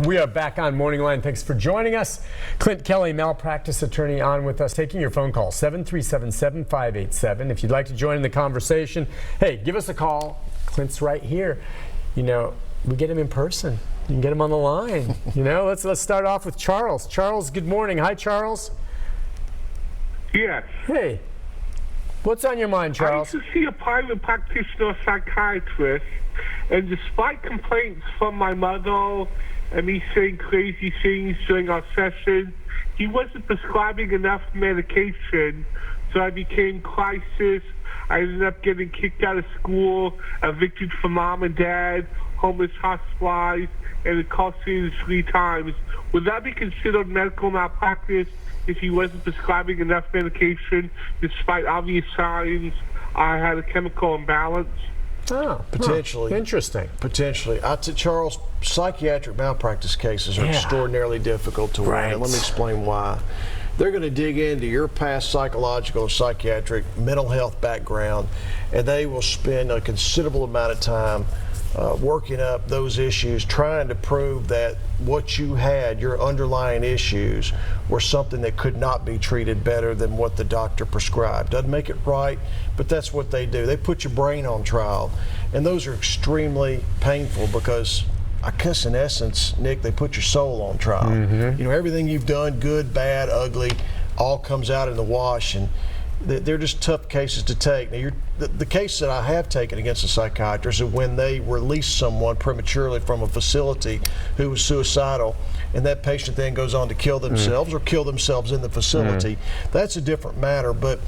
We are back on Morning Line. Thanks for joining us. Clint Kelly, malpractice attorney, on with us, taking your phone call, 737-7587. If you'd like to join in the conversation, hey, give us a call. Clint's right here. You know, we get him in person. You can get him on the line. You know, let's start off with Charles. Charles, good morning. Hi, Charles. Yes. Hey. What's on your mind, Charles? I used to see a private practitioner psychiatrist, and despite complaints from my mother and me saying crazy things during our session, he wasn't prescribing enough medication, so I became crisis. I ended up getting kicked out of school, evicted from mom and dad, homeless, hospitalized, and incarcerated 3 times. Would that be considered medical malpractice if he wasn't prescribing enough medication, despite obvious signs I had a chemical imbalance? Oh, potentially. Interesting. Potentially. Charles, psychiatric malpractice cases are extraordinarily difficult to win. Right. And let me explain why. They're going to dig into your past psychological or psychiatric mental health background, and they will spend a considerable amount of time working up those issues, trying to prove that what you had, your underlying issues, were something that could not be treated better than what the doctor prescribed. Doesn't make it right, but that's what they do. They put your brain on trial, and those are extremely painful because, I guess in essence, Nick, they put your soul on trial. You know, everything you've done, good, bad, ugly, all comes out in the wash, and they're just tough cases to take. Now, the case that I have taken against a psychiatrist is when they release someone prematurely from a facility who was suicidal, and that patient then goes on to kill themselves or kill themselves in the facility. That's a different matter, but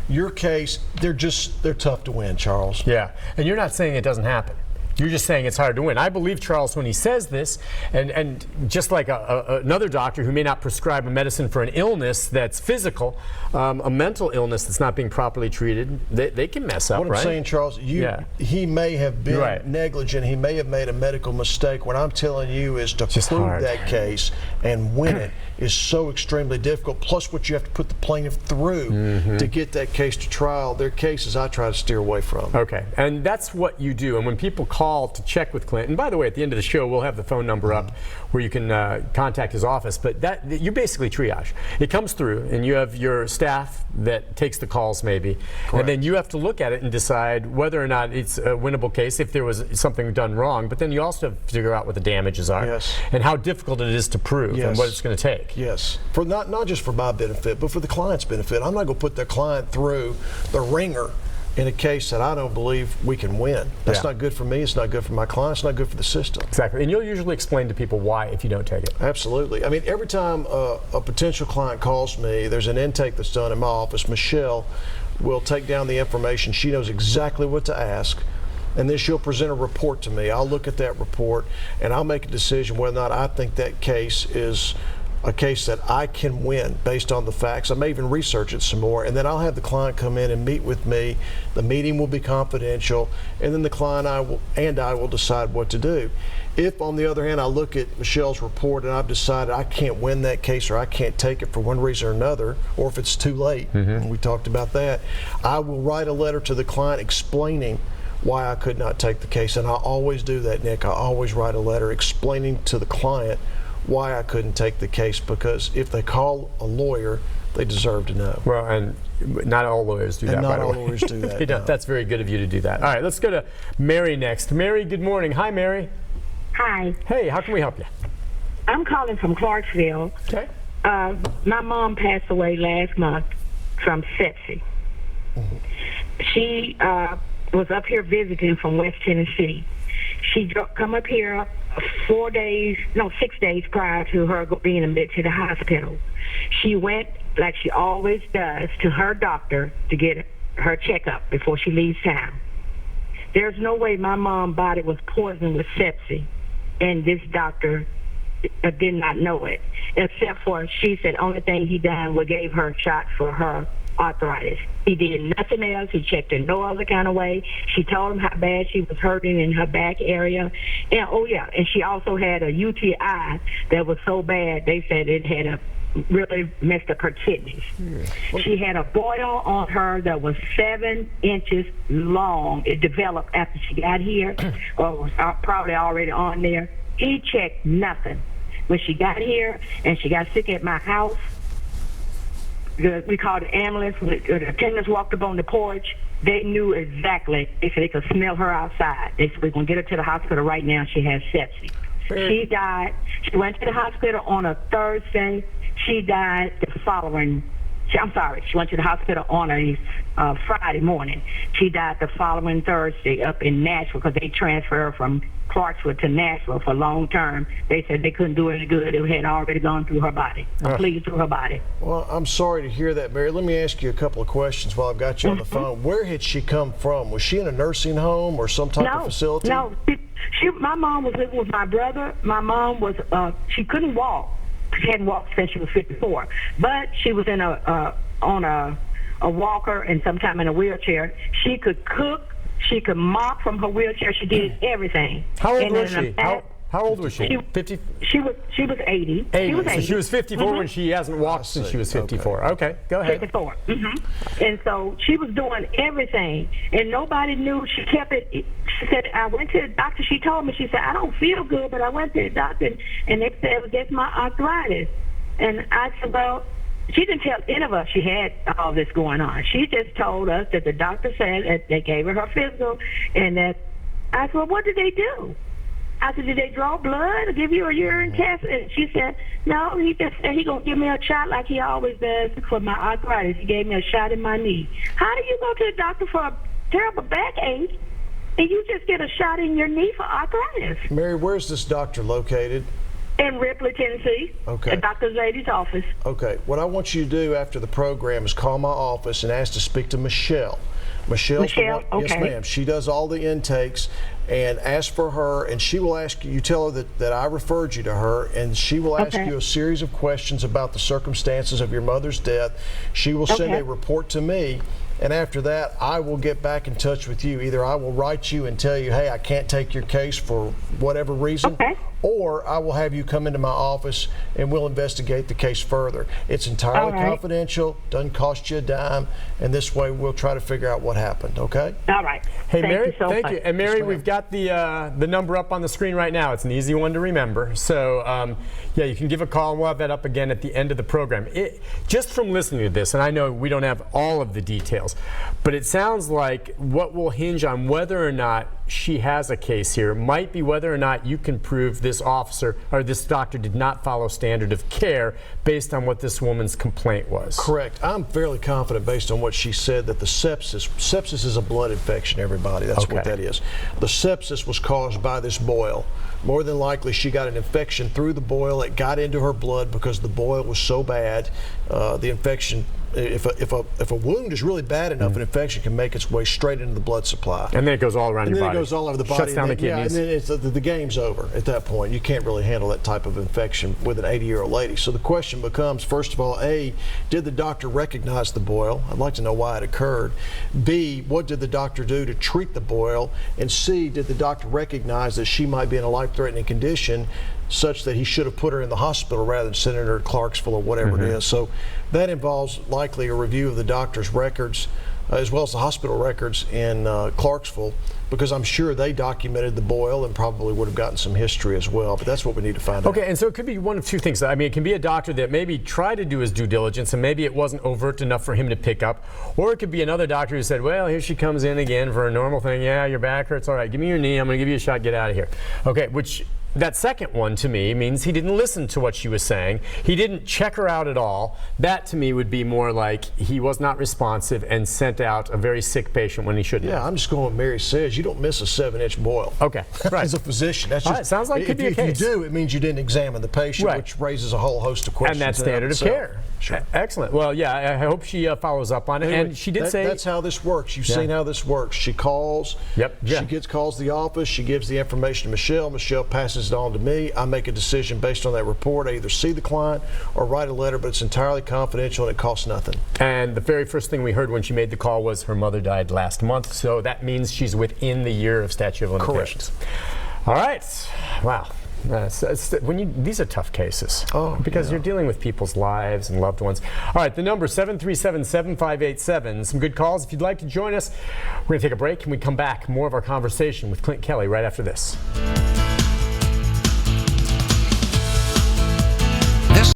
your case, they're tough to win, Charles. Yeah, and you're not saying it doesn't happen. You're just saying it's hard to win. I believe Charles when he says this, and just like another doctor who may not prescribe a medicine for an illness that's physical, a mental illness that's not being properly treated, they can mess up, What I'm right? saying, Charles, he may have been negligent. He may have made a medical mistake. What I'm telling you is to prove that case and win it is so extremely difficult. Plus what you have to put the plaintiff through to get that case to trial. They're cases I try to steer away from. Okay, and that's what you do. And when people call to check with Clint, and by the way, at the end of the show, we'll have the phone number up where you can contact his office, but you basically triage. It comes through, and you have your staff that takes the calls maybe, and then you have to look at it and decide whether or not it's a winnable case if there was something done wrong, but then you also have to figure out what the damages are and how difficult it is to prove and what it's going to take. Yes, for not just for my benefit, but for the client's benefit. I'm not going to put the client through the ringer in a case that I don't believe we can win. That's not good for me, it's not good for my client, it's not good for the system. Exactly, and you'll usually explain to people why if you don't take it. Absolutely. I mean, every time a potential client calls me, there's an intake that's done in my office. Michelle will take down the information. She knows exactly what to ask, and then she'll present a report to me. I'll look at that report, and I'll make a decision whether or not I think that case is a case that I can win based on the facts. I may even research it some more, and then I'll have the client come in and meet with me. The meeting will be confidential, and then the client and I will decide what to do. If, on the other hand, I look at Michelle's report and I've decided I can't win that case or I can't take it for one reason or another, or if it's too late, and we talked about that, I will write a letter to the client explaining why I could not take the case, and I always do that, Nick. I always write a letter explaining to the client why I couldn't take the case, because if they call a lawyer, they deserve to know. Well, and not all lawyers do that, by the way. Not all lawyers do that. They don't. That's very good of you to do that. All right, let's go to Mary next. Mary, good morning. Hi, Mary. Hi. Hey, how can we help you? I'm calling from Clarksville. Okay. My mom passed away last month from sepsis. She was up here visiting from West Tennessee. She come up here 6 days prior to her being admitted to the hospital. She went, like she always does, to her doctor to get her checkup before she leaves town. There's no way my mom's body was poisoned with sepsis, and this doctor did not know it, except for, she said, only thing he done was gave her a shot for her arthritis. He did nothing else. He checked her no other kind of way. She told him how bad she was hurting in her back area. And and she also had a UTI that was so bad they said it had really messed up her kidneys. She had a boil on her that was 7 inches long. It developed after she got here, or was probably already on there. He checked nothing. When she got here and she got sick at my house, we called the ambulance. The attendants walked up on the porch. They knew exactly. They said they could smell her outside. They said, we're going to get her to the hospital right now. She has sepsis. She died. She went to the hospital on a Thursday. She died the following. She went to the hospital on a Friday morning. She died the following Thursday up in Nashville because they transferred her from Clarksville to Nashville for long term. They said they couldn't do any good. It had already gone through her body, completely through her body. Well, I'm sorry to hear that, Mary. Let me ask you a couple of questions while I've got you on the phone. Where had she come from? Was she in a nursing home or some type of facility? No. My mom was living with my brother. My mom was, she couldn't walk. She hadn't walked since she was 54. But she was in on a walker and sometime in a wheelchair. She could cook. She could mop from her wheelchair. She did everything. How old was she? How old was she? 50? She was 80. 80. She was 80. So she was 54 when she hasn't walked since she was 54. Okay, go ahead. 54. And so she was doing everything, and nobody knew. She kept it. She said, I went to the doctor. She told me, she said, I don't feel good, but I went to the doctor, and they said, well, that's my arthritis. And I said, well, she didn't tell any of us she had all this going on. She just told us that the doctor said that they gave her physical, and that I said, well, what did they do? I said, did they draw blood or give you a urine test? And she said, no, he just said he's going to give me a shot like he always does for my arthritis. He gave me a shot in my knee. How do you go to the doctor for a terrible backache and you just get a shot in your knee for arthritis? Mary, where's this doctor located? In Ripley, Tennessee, at Dr. Zady's office. Okay, what I want you to do after the program is call my office and ask to speak to Michelle. Michelle, okay. Yes, ma'am. She does all the intakes, and ask for her, and she will ask you. You tell her that I referred you to her, and she will ask you a series of questions about the circumstances of your mother's death. She will send a report to me, and after that, I will get back in touch with you. Either I will write you and tell you, hey, I can't take your case for whatever reason, or I will have you come into my office and we'll investigate the case further. It's entirely confidential, doesn't cost you a dime, and this way we'll try to figure out what happened, okay? All right. Hey, Mary, thank you. And Mary, we've got the number up on the screen right now. It's an easy one to remember. So, yeah, you can give a call, and we'll have that up again at the end of the program. Just from listening to this, and I know we don't have all of the details, but it sounds like what will hinge on whether or not she has a case here might be whether or not you can prove this officer or this doctor did not follow standard of care based on what this woman's complaint was. Correct. I'm fairly confident based on what she said that the sepsis is a blood infection, everybody. That's what that is. The sepsis was caused by this boil. More than likely she got an infection through the boil. It got into her blood because the boil was so bad. The infection, if a wound is really bad enough, an infection can make its way straight into the blood supply. And then it goes all around your body. And then it goes all over the body. Shuts down the kidneys. Yeah, and then the game's over at that point. You can't really handle that type of infection with an 80-year-old lady. So the question becomes, first of all, A, did the doctor recognize the boil? I'd like to know why it occurred. B, what did the doctor do to treat the boil? And C, did the doctor recognize that she might be in a life-threatening condition such that he should have put her in the hospital rather than sending her to Clarksville or whatever it is? So that involves likely a review of the doctor's records as well as the hospital records in Clarksville, because I'm sure they documented the boil and probably would have gotten some history as well, but that's what we need to find out. Okay, and so it could be one of two things. I mean, it can be a doctor that maybe tried to do his due diligence and maybe it wasn't overt enough for him to pick up, or it could be another doctor who said, well, here she comes in again for a normal thing. Yeah, your back hurts. All right, give me your knee. I'm going to give you a shot. Get out of here. Okay, which that second one to me means he didn't listen to what she was saying. He didn't check her out at all. That to me would be more like he was not responsive and sent out a very sick patient when he shouldn't have. Yeah, I'm just going with Mary says. You don't miss a 7-inch boil. Okay, right. As a physician. That's just, sounds like it could be a case. If you do, it means you didn't examine the patient, which raises a whole host of questions. And that's standard of care. Sure. Excellent. Well, yeah, I hope she follows up on it. Anyway, and she did say that's how this works. You've seen how this works. She calls. She calls the office. She gives the information to Michelle. Michelle passes it on to me. I make a decision based on that report. I either see the client or write a letter, but it's entirely confidential and it costs nothing. And the very first thing we heard when she made the call was her mother died last month, so that means she's within the year of statute of limitations. Correct. All right. Wow. These are tough cases because you're dealing with people's lives and loved ones. All right, the number 737-7587. Some good calls. If you'd like to join us, we're going to take a break and we come back. More of our conversation with Clint Kelly right after this.